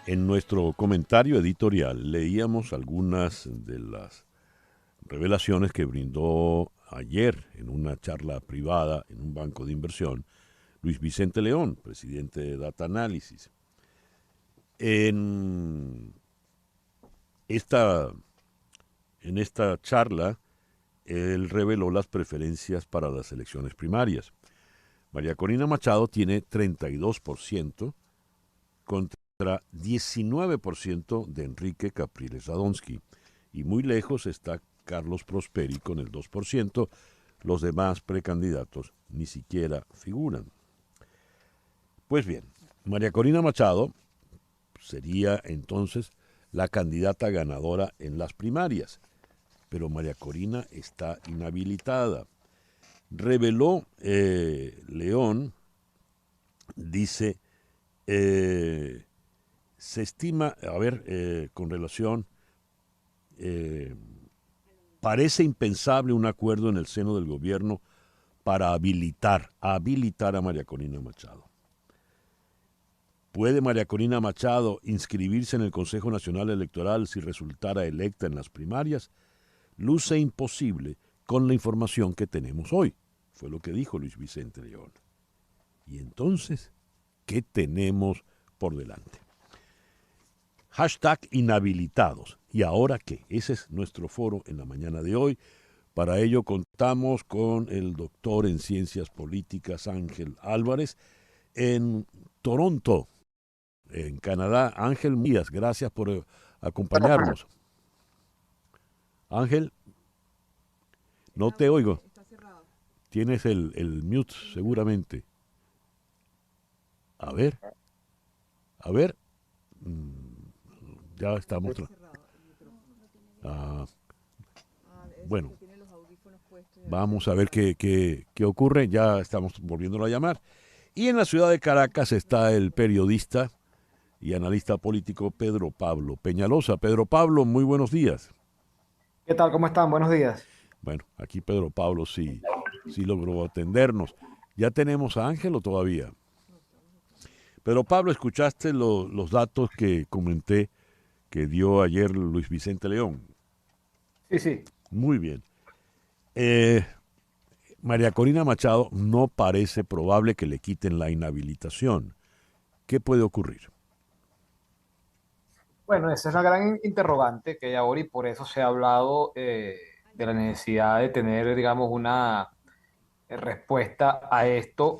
En nuestro comentario editorial leíamos algunas de las revelaciones que brindó ayer en una charla privada en un banco de inversión Luis Vicente León, presidente de Data Analysis. En esta, en esta charla, él reveló las preferencias para las elecciones primarias. María Corina Machado tiene 32% contra 19% de Enrique Capriles Radonsky. Y muy lejos está Carlos Prosperi con el 2%. Los demás precandidatos ni siquiera figuran. Pues bien, María Corina Machado sería entonces la candidata ganadora en las primarias, pero María Corina está inhabilitada. Reveló León, dice, se estima, con relación, parece impensable un acuerdo en el seno del gobierno para habilitar a María Corina Machado. ¿Puede María Corina Machado inscribirse en el Consejo Nacional Electoral si resultara electa en las primarias? Luce imposible con la información que tenemos hoy. Fue lo que dijo Luis Vicente León. Y entonces, ¿qué tenemos por delante? Hashtag inhabilitados. ¿Y ahora qué? Ese es nuestro foro en la mañana de hoy. Para ello contamos con el doctor en Ciencias Políticas Ángel Álvarez en Toronto, en Canadá. Ángel Mías, gracias por acompañarnos. Ángel, no te oigo. Tienes el mute seguramente. A ver, a ver. Ya estamos. Ah, bueno, vamos a ver qué ocurre. Ya estamos volviéndolo a llamar. Y en la ciudad de Caracas está el periodista y analista político Pedro Pablo Peñalosa. Pedro Pablo, muy buenos días. ¿Qué tal? ¿Cómo están? Buenos días. Bueno, aquí Pedro Pablo sí logró atendernos. ¿Ya tenemos a Ángel o todavía? Pedro Pablo, ¿escuchaste los datos que comenté que dio ayer Luis Vicente León? Sí, sí. Muy bien. Eh, María Corina Machado no parece probable que le quiten la inhabilitación. ¿Qué puede ocurrir? Bueno, esa es la gran interrogante que hay ahora y por eso se ha hablado de la necesidad de tener, digamos, una respuesta a esto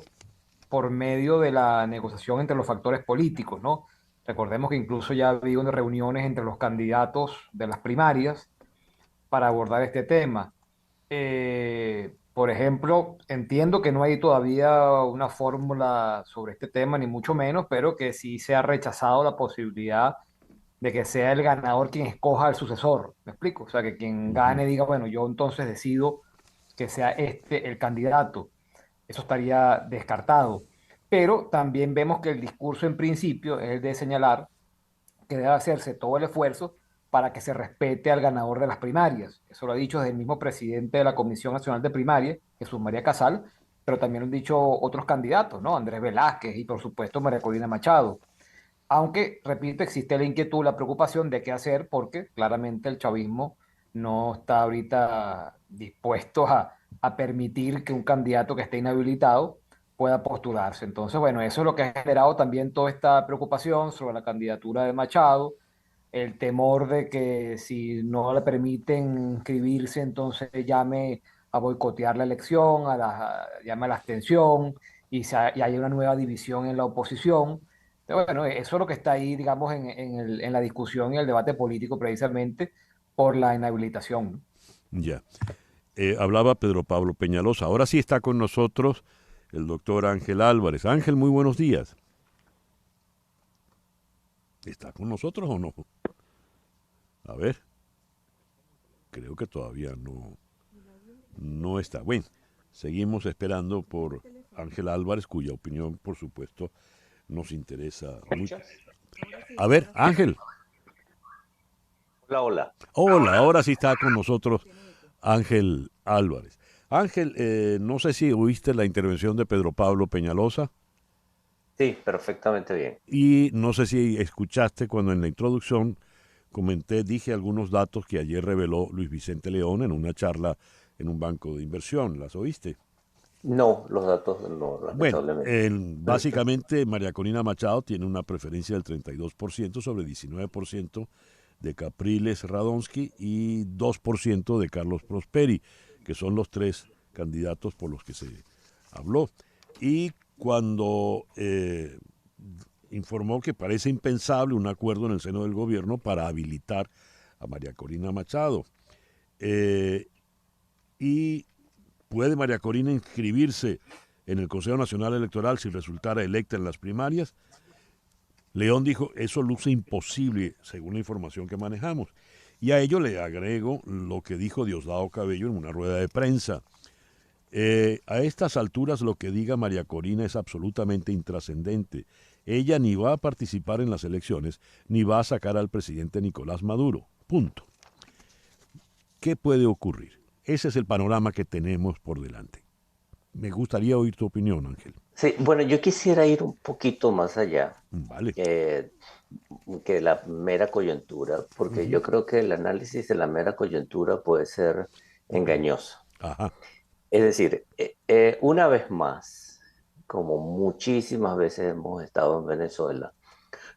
por medio de la negociación entre los factores políticos, ¿no? Recordemos que incluso ya ha habido unas reuniones entre los candidatos de las primarias para abordar este tema. Por ejemplo, entiendo que no hay todavía una fórmula sobre este tema, ni mucho menos, pero que sí se ha rechazado la posibilidad de que sea el ganador quien escoja al sucesor. ¿Me explico? O sea, que quien Ujú. gane diga, bueno, yo entonces decido que sea este el candidato. Eso estaría descartado. Pero también vemos que el discurso en principio es el de señalar que debe hacerse todo el esfuerzo para que se respete al ganador de las primarias. Eso lo ha dicho desde el mismo presidente de la Comisión Nacional de Primaria, Jesús María Casal, pero también lo han dicho otros candidatos, ¿no? Andrés Velázquez y por supuesto María Corina Machado. Aunque, repito, existe la inquietud, la preocupación de qué hacer, porque claramente el chavismo no está ahorita dispuesto a permitir que un candidato que esté inhabilitado pueda postularse. Entonces, bueno, eso es lo que ha generado también toda esta preocupación sobre la candidatura de Machado, el temor de que si no le permiten inscribirse, entonces llame a boicotear la elección, llame a la abstención y hay una nueva división en la oposición. Pero bueno, eso es lo que está ahí, digamos, en la discusión y el debate político precisamente por la inhabilitación, ¿no? Ya. Hablaba Pedro Pablo Peñalosa. Ahora sí está con nosotros el doctor Ángel Álvarez. Ángel, muy buenos días. ¿Está con nosotros o no? A ver, creo que todavía no está. Bueno, seguimos esperando por Ángel Álvarez, cuya opinión, por supuesto, nos interesa mucho. A ver, Ángel. Hola, hola. Hola, ahora sí está con nosotros Ángel Álvarez. Ángel, no sé si oíste la intervención de Pedro Pablo Peñalosa. Sí, perfectamente bien. Y no sé si escuchaste cuando en la introducción dije algunos datos que ayer reveló Luis Vicente León en una charla en un banco de inversión. ¿Las oíste? No, los datos no, Bueno, lamentablemente. básicamente María Corina Machado tiene una preferencia del 32% sobre 19% de Capriles Radonsky y 2% de Carlos Prosperi, que son los tres candidatos por los que se habló. Y cuando informó que parece impensable un acuerdo en el seno del gobierno para habilitar a María Corina Machado. Eh, y puede María Corina inscribirse en el Consejo Nacional Electoral si resultara electa en las primarias. León dijo, eso luce imposible según la información que manejamos. Y a ello le agrego lo que dijo Diosdado Cabello en una rueda de prensa. A estas alturas lo que diga María Corina es absolutamente intrascendente. Ella ni va a participar en las elecciones, ni va a sacar al presidente Nicolás Maduro. Punto. ¿Qué puede ocurrir? Ese es el panorama que tenemos por delante. Me gustaría oír tu opinión, Ángel. Sí, bueno, yo quisiera ir un poquito más allá Vale. eh, que la mera coyuntura, porque Ujú. yo creo que el análisis de la mera coyuntura puede ser engañoso. Ajá. Es decir, una vez más, como muchísimas veces hemos estado en Venezuela,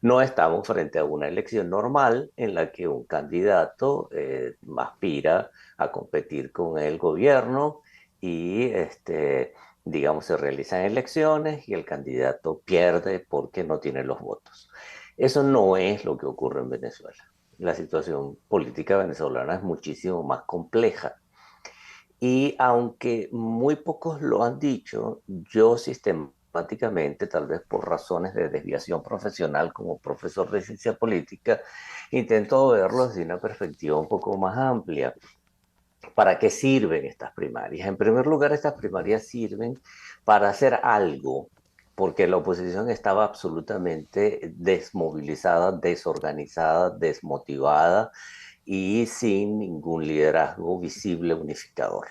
no estamos frente a una elección normal en la que un candidato aspira a competir con el gobierno y, digamos, se realizan elecciones y el candidato pierde porque no tiene los votos. Eso no es lo que ocurre en Venezuela. La situación política venezolana es muchísimo más compleja. Y aunque muy pocos lo han dicho, yo sistemáticamente, tal vez por razones de desviación profesional como profesor de ciencia política, intento verlo desde una perspectiva un poco más amplia. ¿Para qué sirven estas primarias? En primer lugar, estas primarias sirven para hacer algo, porque la oposición estaba absolutamente desmovilizada, desorganizada, desmotivada y sin ningún liderazgo visible unificador.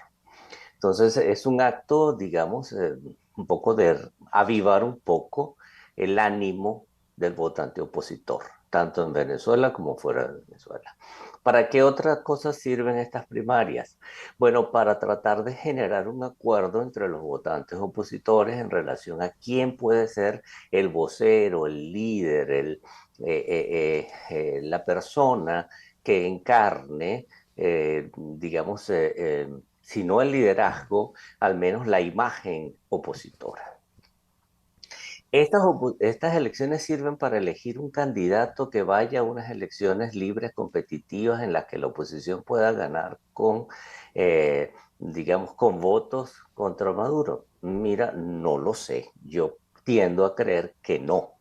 Entonces es un acto, digamos, un poco de avivar un poco el ánimo del votante opositor, tanto en Venezuela como fuera de Venezuela. ¿Para qué otras cosas sirven estas primarias? Bueno, para tratar de generar un acuerdo entre los votantes opositores en relación a quién puede ser el vocero, el líder, la persona que encarne, digamos, si no el liderazgo, al menos la imagen opositora. Estas elecciones sirven para elegir un candidato que vaya a unas elecciones libres, competitivas, en las que la oposición pueda ganar con, digamos, con votos contra Maduro. Mira, no lo sé. Yo tiendo a creer que no,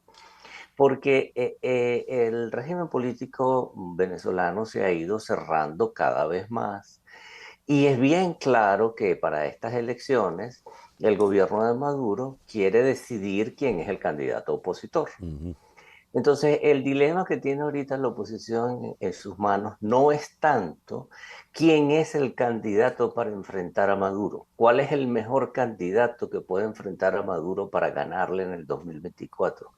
porque el régimen político venezolano se ha ido cerrando cada vez más y es bien claro que para estas elecciones el gobierno de Maduro quiere decidir quién es el candidato opositor. Ujú. Entonces, el dilema que tiene ahorita la oposición en sus manos no es tanto quién es el candidato para enfrentar a Maduro, cuál es el mejor candidato que puede enfrentar a Maduro para ganarle en el 2024,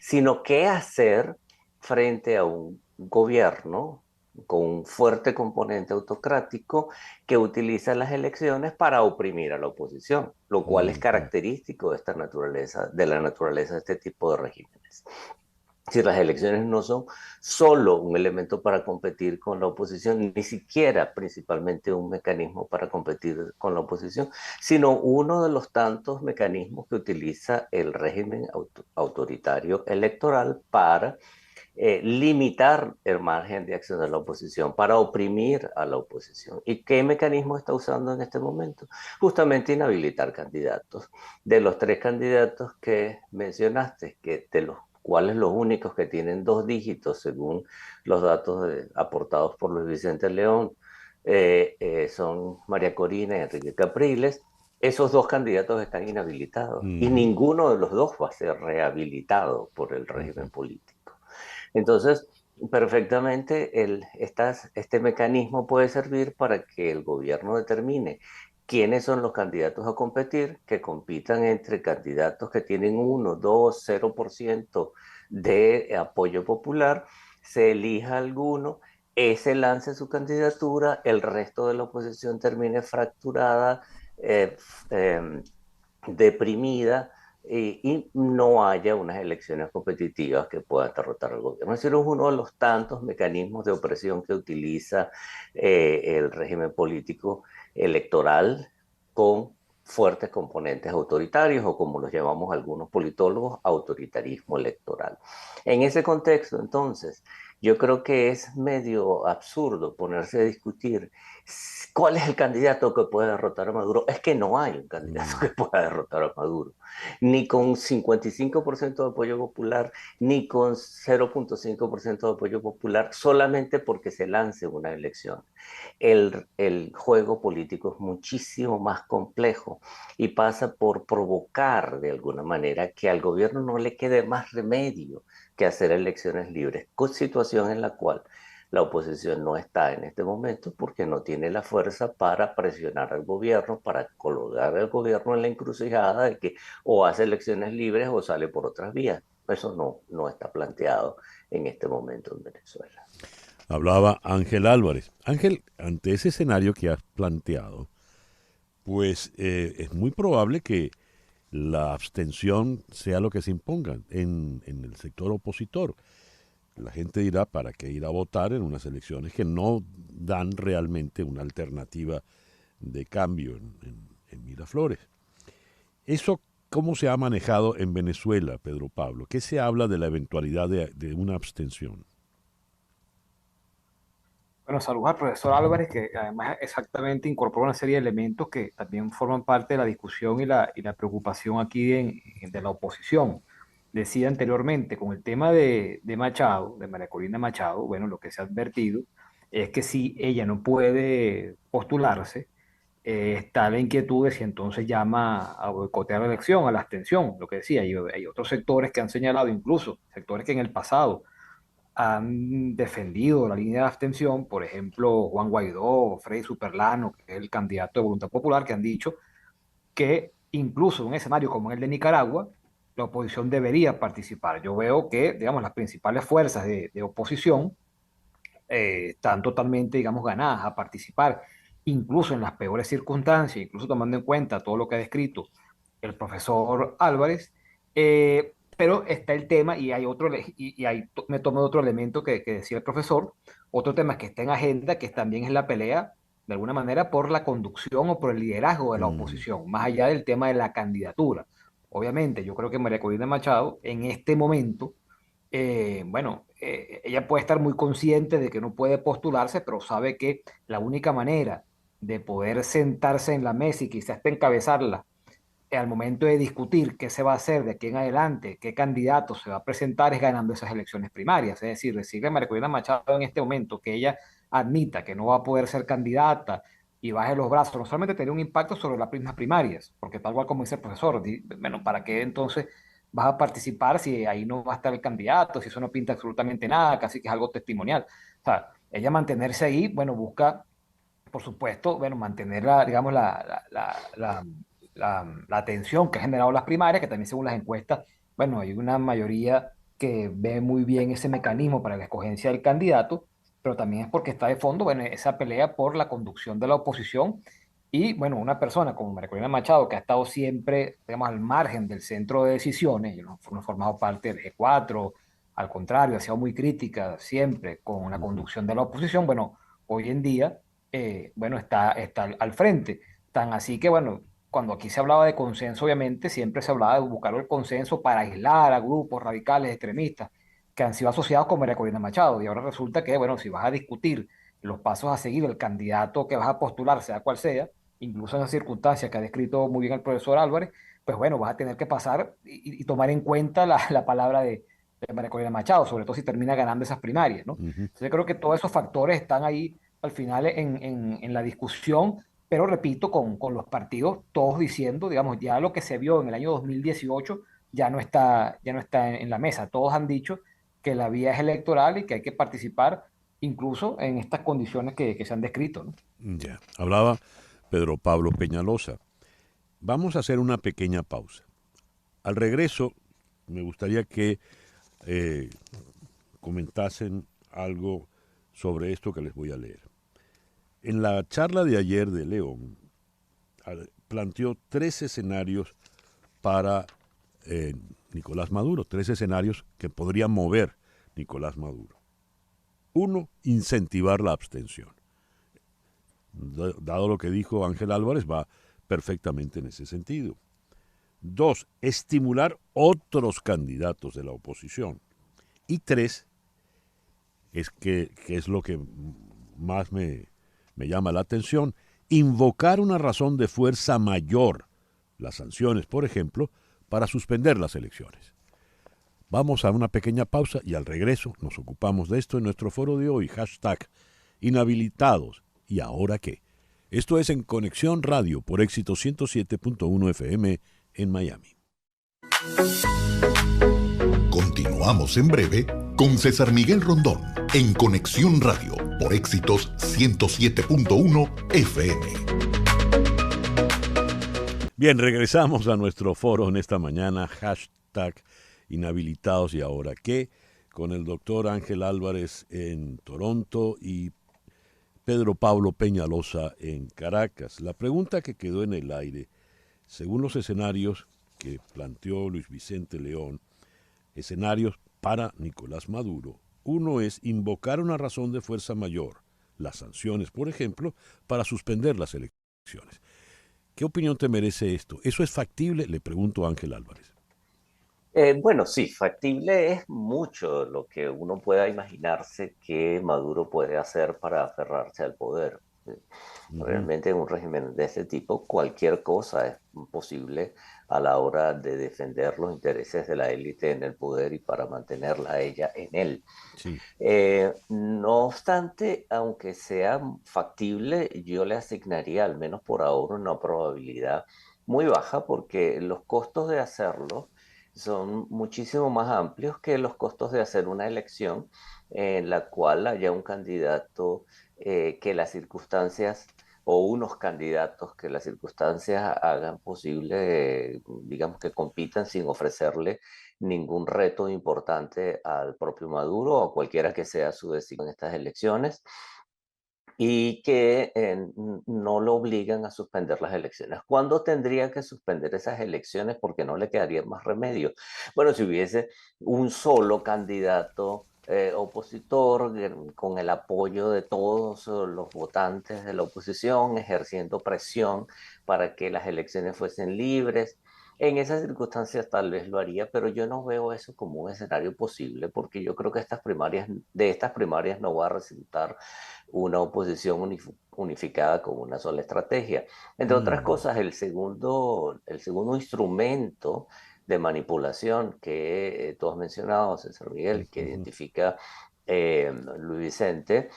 sino qué hacer frente a un gobierno con un fuerte componente autocrático que utiliza las elecciones para oprimir a la oposición, lo cual es Ujú. característico de esta naturaleza, de la naturaleza de este tipo de regímenes. Si las elecciones no son solo un elemento para competir con la oposición, ni siquiera principalmente un mecanismo para competir con la oposición, sino uno de los tantos mecanismos que utiliza el régimen autoritario electoral para limitar el margen de acción de la oposición, para oprimir a la oposición. ¿Y qué mecanismo está usando en este momento? Justamente inhabilitar candidatos. De los tres candidatos que mencionaste, que de los cuales los únicos que tienen dos dígitos, según los datos aportados por Luis Vicente León, son María Corina y Enrique Capriles. Esos dos candidatos están inhabilitados y Ujú. ninguno de los dos va a ser rehabilitado por el régimen Ujú. político. Entonces, perfectamente este mecanismo puede servir para que el gobierno determine ¿Quiénes son los candidatos a competir? Que compitan entre candidatos que tienen 1, 2, 0% de apoyo popular, se elija alguno, ese lance su candidatura, el resto de la oposición termine fracturada, eh, eh, deprimida, y no haya unas elecciones competitivas que puedan derrotar al gobierno. Es decir, es uno de los tantos mecanismos de opresión que utiliza el régimen político electoral con fuertes componentes autoritarios o, como los llamamos algunos politólogos, autoritarismo electoral. En ese contexto, entonces, yo creo que es medio absurdo ponerse a discutir cuál es el candidato que puede derrotar a Maduro. Es que no hay un candidato que pueda derrotar a Maduro, ni con 55% de apoyo popular, ni con 0,5% de apoyo popular, solamente porque se lance una elección. El juego político es muchísimo más complejo y pasa por provocar de alguna manera que al gobierno no le quede más remedio que hacer elecciones libres, situación en la cual la oposición no está en este momento porque no tiene la fuerza para presionar al gobierno, para colocar al gobierno en la encrucijada de que o hace elecciones libres o sale por otras vías. Eso no está planteado en este momento en Venezuela. Hablaba Ángel Álvarez. Ángel, ante ese escenario que has planteado, pues es muy probable que la abstención sea lo que se imponga en el sector opositor. La gente dirá, ¿para qué ir a votar en unas elecciones que no dan realmente una alternativa de cambio en Miraflores? ¿Eso cómo se ha manejado en Venezuela, Pedro Pablo? ¿Qué se habla de la eventualidad de una abstención? Bueno, saludos al profesor Álvarez, que además exactamente incorpora una serie de elementos que también forman parte de la discusión y la preocupación aquí de la oposición. Decía anteriormente, con el tema de Machado, de María Corina Machado, bueno, lo que se ha advertido es que si ella no puede postularse, está la inquietud de si entonces llama a boicotear la elección, a la abstención, lo que decía. Hay otros sectores que han señalado, incluso sectores que en el pasado han defendido la línea de abstención, por ejemplo, Juan Guaidó, Freddy Superlano, que es el candidato de Voluntad Popular, que han dicho que incluso en un escenario como el de Nicaragua, la oposición debería participar. Yo veo que, digamos, las principales fuerzas de oposición están totalmente, digamos, ganadas a participar, incluso en las peores circunstancias, incluso tomando en cuenta todo lo que ha descrito el profesor Álvarez, pero está el tema y hay otro, me tomo otro elemento que decía el profesor, otro tema que está en agenda, que también es la pelea, de alguna manera, por la conducción o por el liderazgo de la Mm, oposición, más allá del tema de la candidatura. Obviamente, yo creo que María Corina Machado, en este momento, bueno, ella puede estar muy consciente de que no puede postularse, pero sabe que la única manera de poder sentarse en la mesa y quizás hasta encabezarla al momento de discutir qué se va a hacer de aquí en adelante, qué candidato se va a presentar, es ganando esas elecciones primarias. Es decir, decirle a María Corina Machado en este momento que ella admita que no va a poder ser candidata y baje los brazos, no solamente tendría un impacto sobre las mismas primarias, porque tal cual como dice el profesor, bueno, ¿para qué entonces vas a participar si ahí no va a estar el candidato, si eso no pinta absolutamente nada, casi que es algo testimonial? O sea, ella mantenerse ahí, bueno, busca por supuesto, bueno, mantener la, digamos, la atención que ha generado las primarias, que también según las encuestas, bueno, hay una mayoría que ve muy bien ese mecanismo para la escogencia del candidato, pero también es porque está de fondo, bueno, esa pelea por la conducción de la oposición y, bueno, una persona como María Corina Machado, que ha estado siempre, digamos, al margen del centro de decisiones, no ha formado parte del G4, al contrario, ha sido muy crítica siempre con la ujú. conducción de la oposición, bueno, hoy en día bueno, está al frente. Tan así que, bueno, cuando aquí se hablaba de consenso, obviamente, siempre se hablaba de buscar el consenso para aislar a grupos radicales, extremistas, que han sido asociados con María Corina Machado. Y ahora resulta que, bueno, si vas a discutir los pasos a seguir, el candidato que vas a postular, sea cual sea, incluso en las circunstancias que ha descrito muy bien el profesor Álvarez, pues bueno, vas a tener que pasar y tomar en cuenta la palabra de María Corina Machado, sobre todo si termina ganando esas primarias, ¿no? Ujú. Entonces, yo creo que todos esos factores están ahí al final en la discusión, pero repito, con los partidos todos diciendo, digamos, ya lo que se vio en el año 2018 ya no está en la mesa. Todos han dicho que la vía es electoral y que hay que participar incluso en estas condiciones que se han descrito, ¿no? Ya. Hablaba Pedro Pablo Peñalosa. Vamos a hacer una pequeña pausa. Al regreso, me gustaría que comentasen algo sobre esto que les voy a leer. En la charla de ayer de León, planteó 3 escenarios para Nicolás Maduro, 3 escenarios que podría mover Nicolás Maduro. 1, incentivar la abstención. Dado lo que dijo Ángel Álvarez, va perfectamente en ese sentido. 2, estimular otros candidatos de la oposición. Y 3, que es lo que más me llama la atención, invocar una razón de fuerza mayor, las sanciones, por ejemplo, para suspender las elecciones. Vamos a una pequeña pausa y al regreso nos ocupamos de esto en nuestro foro de hoy, #inhabilitados. ¿Y ahora qué? Esto es En Conexión Radio por Éxito 107.1 FM en Miami. Continuamos en breve con César Miguel Rondón en Conexión Radio por Éxitos 107.1 FM. Bien, regresamos a nuestro foro en esta mañana, #inhabilitados y ahora qué, con el doctor Ángel Álvarez en Toronto y Pedro Pablo Peñalosa en Caracas. La pregunta que quedó en el aire, según los escenarios que planteó Luis Vicente León, escenarios para Nicolás Maduro. 1 es invocar una razón de fuerza mayor, las sanciones, por ejemplo, para suspender las elecciones. ¿Qué opinión te merece esto? ¿Eso es factible? Le pregunto a Ángel Álvarez. Bueno, sí, factible es mucho lo que uno pueda imaginarse que Maduro puede hacer para aferrarse al poder. Realmente en un régimen de este tipo, cualquier cosa es posible a la hora de defender los intereses de la élite en el poder y para mantenerla a ella en él. Sí. No obstante, aunque sea factible, yo le asignaría, al menos por ahora, una probabilidad muy baja porque los costos de hacerlo son muchísimo más amplios que los costos de hacer una elección en la cual haya un candidato que las circunstancias o unos candidatos que las circunstancias hagan posible, digamos, que compitan sin ofrecerle ningún reto importante al propio Maduro o a cualquiera que sea su destino en estas elecciones y que no lo obligan a suspender las elecciones. ¿Cuándo tendría que suspender esas elecciones? Porque no le quedaría más remedio. Bueno, si hubiese un solo candidato opositor con el apoyo de todos los votantes de la oposición, ejerciendo presión para que las elecciones fuesen libres. En esas circunstancias tal vez lo haría, pero yo no veo eso como un escenario posible, porque yo creo que de estas primarias no va a resultar una oposición unificada con una sola estrategia. Entre otras cosas, el segundo instrumento de manipulación que tú has mencionado, César Miguel, que identifica Luis Vicente,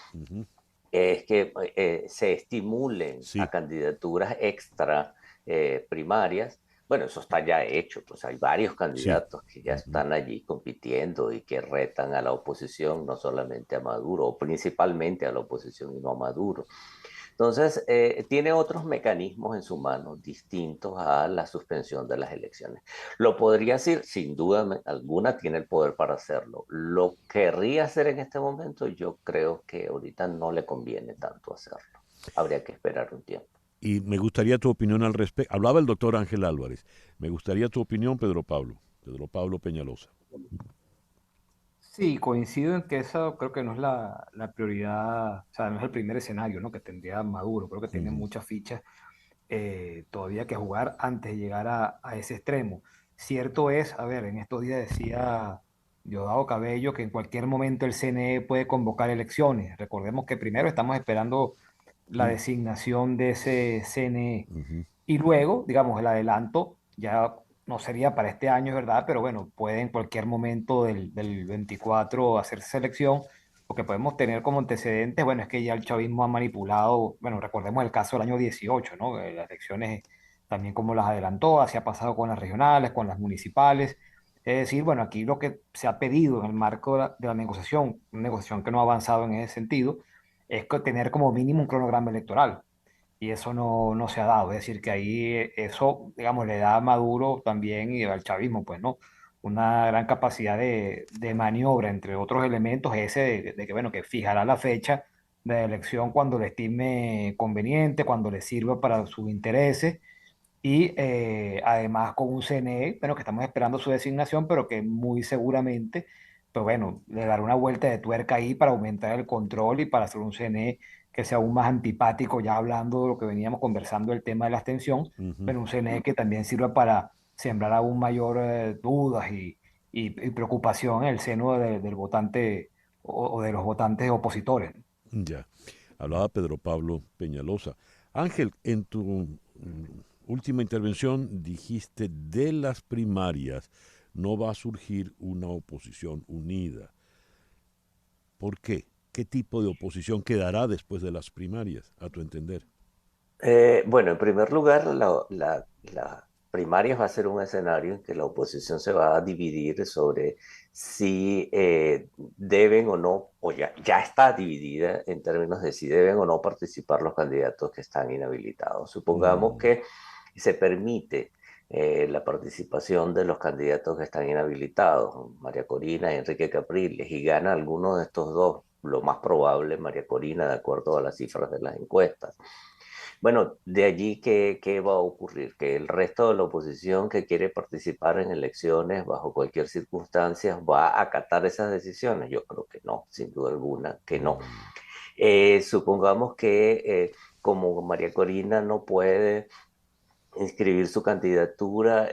es que se estimulen Sí. a candidaturas extra primarias. Bueno, eso está ya hecho, pues hay varios candidatos que ya están allí compitiendo y que retan a la oposición, no solamente a Maduro, o principalmente a la oposición y no a Maduro. Entonces, tiene otros mecanismos en su mano distintos a la suspensión de las elecciones. Lo podría decir, sin duda alguna, tiene el poder para hacerlo. Lo querría hacer en este momento, yo creo que ahorita no le conviene tanto hacerlo. Habría que esperar un tiempo. Y me gustaría tu opinión al respecto. Hablaba el doctor Ángel Álvarez. Me gustaría tu opinión, Pedro Pablo Peñalosa. Sí, coincido en que esa creo que no es la prioridad, o sea, no es el primer escenario, ¿no? Que tendría Maduro. Creo que tiene muchas fichas todavía que jugar antes de llegar a ese extremo. Cierto es, a ver, en estos días decía Diosdado Cabello que en cualquier momento el CNE puede convocar elecciones. Recordemos que primero estamos esperando la designación de ese CNE y luego, digamos, el adelanto ya no sería para este año, ¿verdad? Pero bueno, puede en cualquier momento del 24 hacerse selección, porque podemos tener como antecedentes, bueno, es que ya el chavismo ha manipulado, bueno, recordemos el caso del año 18, ¿no? Las elecciones también como las adelantó, así ha pasado con las regionales, con las municipales. Es decir, bueno, aquí lo que se ha pedido en el marco de la negociación, una negociación que no ha avanzado en ese sentido, es tener como mínimo un cronograma electoral. y eso no se ha dado. Es decir, que ahí eso, digamos, le da a Maduro también y al chavismo, pues, ¿no? Una gran capacidad de maniobra, entre otros elementos, ese de que, bueno, que fijará la fecha de elección cuando le estime conveniente, cuando le sirva para sus intereses y además con un CNE, bueno, que estamos esperando su designación, pero que muy seguramente, pues bueno, le dará una vuelta de tuerca ahí para aumentar el control y para hacer un CNE que sea aún más antipático, ya hablando de lo que veníamos conversando, el tema de la abstención, Ujú. pero un CNE que también sirva para sembrar aún mayor dudas y preocupación en el seno del votante o de los votantes opositores. Ya. Hablaba Pedro Pablo Peñalosa. Ángel, en tu última intervención dijiste de las primarias no va a surgir una oposición unida. ¿Por qué? ¿Qué tipo de oposición quedará después de las primarias, a tu entender? Bueno, en primer lugar, la primarias va a ser un escenario en que la oposición se va a dividir sobre si deben o no, o ya está dividida en términos de si deben o no participar los candidatos que están inhabilitados. Supongamos Mm, que se permite la participación de los candidatos que están inhabilitados, María Corina y Enrique Capriles, y gana alguno de estos dos, lo más probable, María Corina, de acuerdo a las cifras de las encuestas. Bueno, de allí, ¿qué va a ocurrir? Que el resto de la oposición que quiere participar en elecciones bajo cualquier circunstancia va a acatar esas decisiones. Yo creo que no, sin duda alguna que no. mm, Supongamos que como María Corina no puede inscribir su candidatura,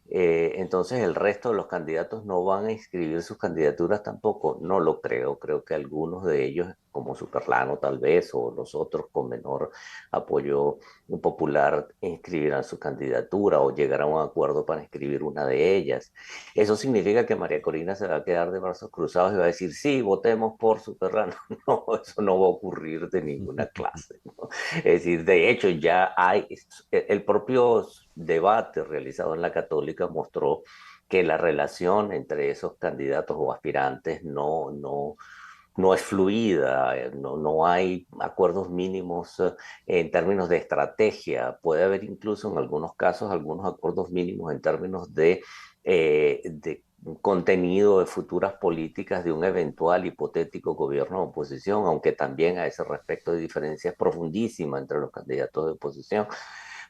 entonces el resto de los candidatos no van a inscribir sus candidaturas tampoco. No lo creo, creo que algunos de ellos, como Superlano tal vez, o los otros con menor apoyo popular, inscribirán su candidatura o llegarán a un acuerdo para inscribir una de ellas. Eso significa que María Corina se va a quedar de brazos cruzados y va a decir, sí, votemos por Superlano. No, eso no va a ocurrir de ninguna clase, ¿no? Es decir, de hecho, ya hay, el propio debate realizado en la Católica mostró que la relación entre esos candidatos o aspirantes no es fluida, no hay acuerdos mínimos en términos de estrategia. Puede haber incluso en algunos casos algunos acuerdos mínimos en términos de contenido de futuras políticas de un eventual hipotético gobierno de oposición, aunque también a ese respecto hay diferencias profundísimas entre los candidatos de oposición.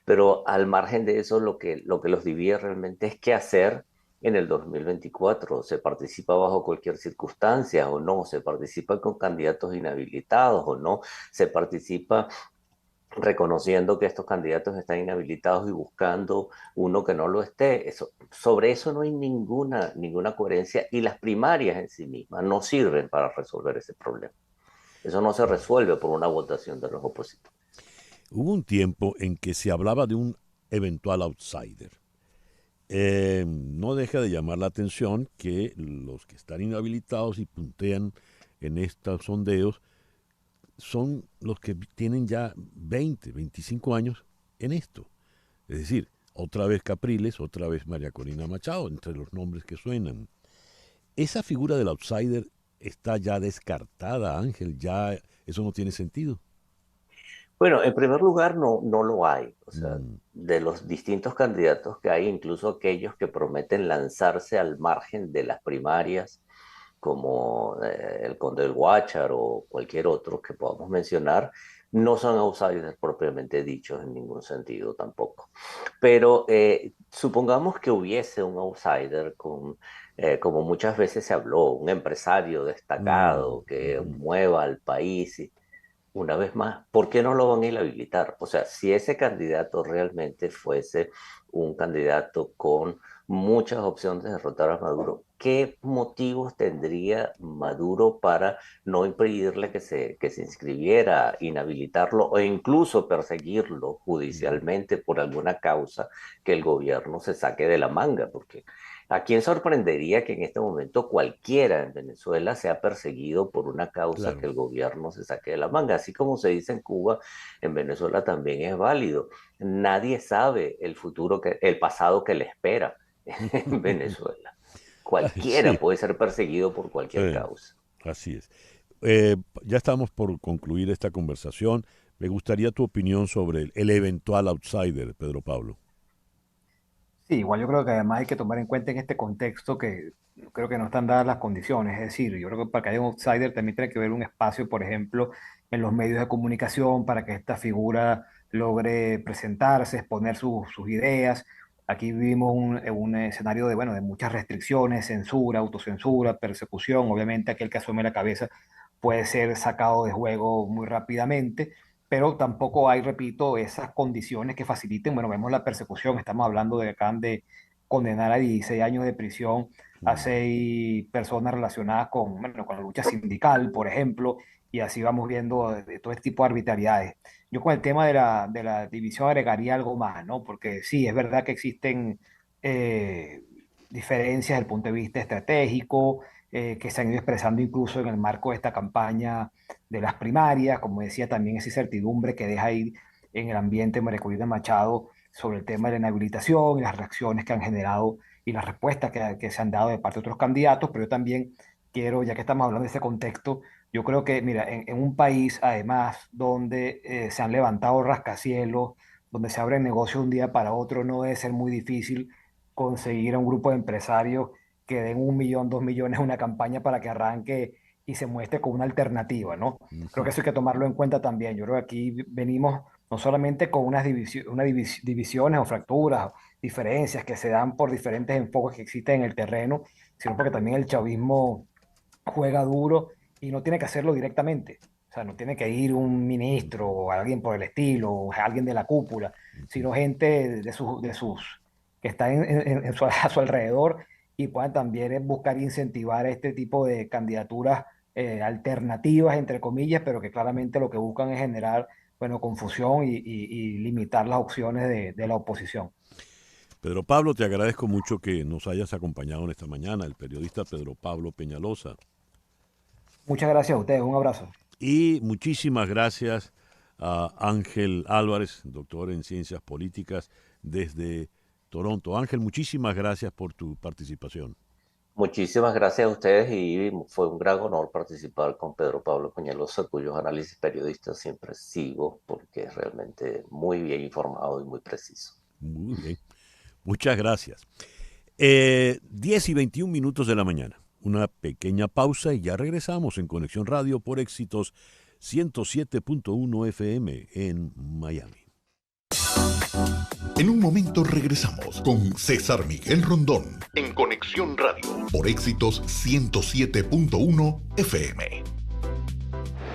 Pero al margen de eso, lo que los divide realmente es qué hacer en el 2024. ¿Se participa bajo cualquier circunstancia o no? ¿Se participa con candidatos inhabilitados o no? ¿Se participa reconociendo que estos candidatos están inhabilitados y buscando uno que no lo esté? Sobre eso no hay ninguna coherencia, y las primarias en sí mismas no sirven para resolver ese problema. Eso no se claro. resuelve por una votación de los opositores. Hubo un tiempo en que se hablaba de un eventual outsider. No deja de llamar la atención que los que están inhabilitados y puntean en estos sondeos son los que tienen ya 20, 25 años en esto. Es decir, otra vez Capriles, otra vez María Corina Machado, entre los nombres que suenan. Esa figura del outsider está ya descartada, Ángel, ya eso no tiene sentido. Bueno, en primer lugar, no lo hay. O sea, Mm, de los distintos candidatos que hay, incluso aquellos que prometen lanzarse al margen de las primarias, como el Conde del Guácharo o cualquier otro que podamos mencionar, no son outsiders propiamente dichos en ningún sentido tampoco. Pero supongamos que hubiese un outsider como muchas veces se habló, un empresario mm, destacado que ujú. mueva al país. Una vez más, ¿por qué no lo van a inhabilitar? O sea, si ese candidato realmente fuese un candidato con muchas opciones de derrotar a Maduro, ¿qué motivos tendría Maduro para no impedirle que se inscribiera, inhabilitarlo o incluso perseguirlo Mm, judicialmente por alguna causa que el gobierno se saque de la manga? Porque ¿a quién sorprendería que en este momento cualquiera en Venezuela sea perseguido por una causa claro. que el gobierno se saque de la manga? Así como se dice en Cuba, en Venezuela también es válido. Nadie sabe el pasado que le espera en Venezuela. Sí, Cualquiera puede ser perseguido por cualquier sí, causa. así es. Ya estamos por concluir esta conversación. Me gustaría tu opinión sobre el eventual outsider, Pedro Pablo. Sí, igual yo creo que además hay que tomar en cuenta en este contexto que creo que no están dadas las condiciones. Es decir, yo creo que para que haya un outsider también tiene que haber un espacio, por ejemplo, en los medios de comunicación para que esta figura logre presentarse, exponer sus ideas. Aquí vivimos un escenario de, bueno, de muchas restricciones, censura, autocensura, persecución. Obviamente aquel que asume la cabeza puede ser sacado de juego muy rápidamente, pero tampoco hay, repito, esas condiciones que faciliten, bueno, vemos la persecución, estamos hablando de acá de condenar a 16 años de prisión a Mm. 6 personas relacionadas con, bueno, con la lucha sindical, por ejemplo, y así vamos viendo de todo este tipo de arbitrariedades. Yo con el tema de la división agregaría algo más, ¿no? Porque sí, es verdad que existen eh, diferencias desde el punto de vista estratégico, que se han ido expresando incluso en el marco de esta campaña de las primarias, como decía, también esa incertidumbre que deja ahí en el ambiente María Corina Machado sobre el tema de la inhabilitación y las reacciones que han generado y las respuestas que se han dado de parte de otros candidatos, pero yo también quiero, ya que estamos hablando de ese contexto, yo creo que, mira, en un país además donde se han levantado rascacielos, donde se abren negocios de un día para otro, no debe ser muy difícil conseguir a un grupo de empresarios que den 1 millón, 2 millones a una campaña para que arranque y se muestre como una alternativa, ¿no? Creo Ujú. que eso hay que tomarlo en cuenta también. Yo creo que aquí venimos no solamente con divisiones o fracturas, diferencias que se dan por diferentes enfoques que existen en el terreno, sino porque también el chavismo juega duro y no tiene que hacerlo directamente. O sea, no tiene que ir un ministro o alguien por el estilo, o alguien de la cúpula, sino gente que está a su alrededor y puedan también buscar incentivar este tipo de candidaturas alternativas, entre comillas, pero que claramente lo que buscan es generar, bueno, confusión y limitar las opciones de la oposición. Pedro Pablo, te agradezco mucho que nos hayas acompañado en esta mañana, el periodista Pedro Pablo Peñalosa. Muchas gracias a ustedes, un abrazo. Y muchísimas gracias a Ángel Álvarez, doctor en ciencias políticas desde Toronto. Ángel, muchísimas gracias por tu participación. Muchísimas gracias a ustedes y fue un gran honor participar con Pedro Pablo Peñalosa, cuyos análisis periodistas siempre sigo porque es realmente muy bien informado y muy preciso. Muy bien, muchas gracias. 10:21 de la mañana. Una pequeña pausa y ya regresamos en Conexión Radio por Éxitos 107.1 FM en Miami. En un momento regresamos con César Miguel Rondón en Conexión Radio por Éxitos 107.1 FM.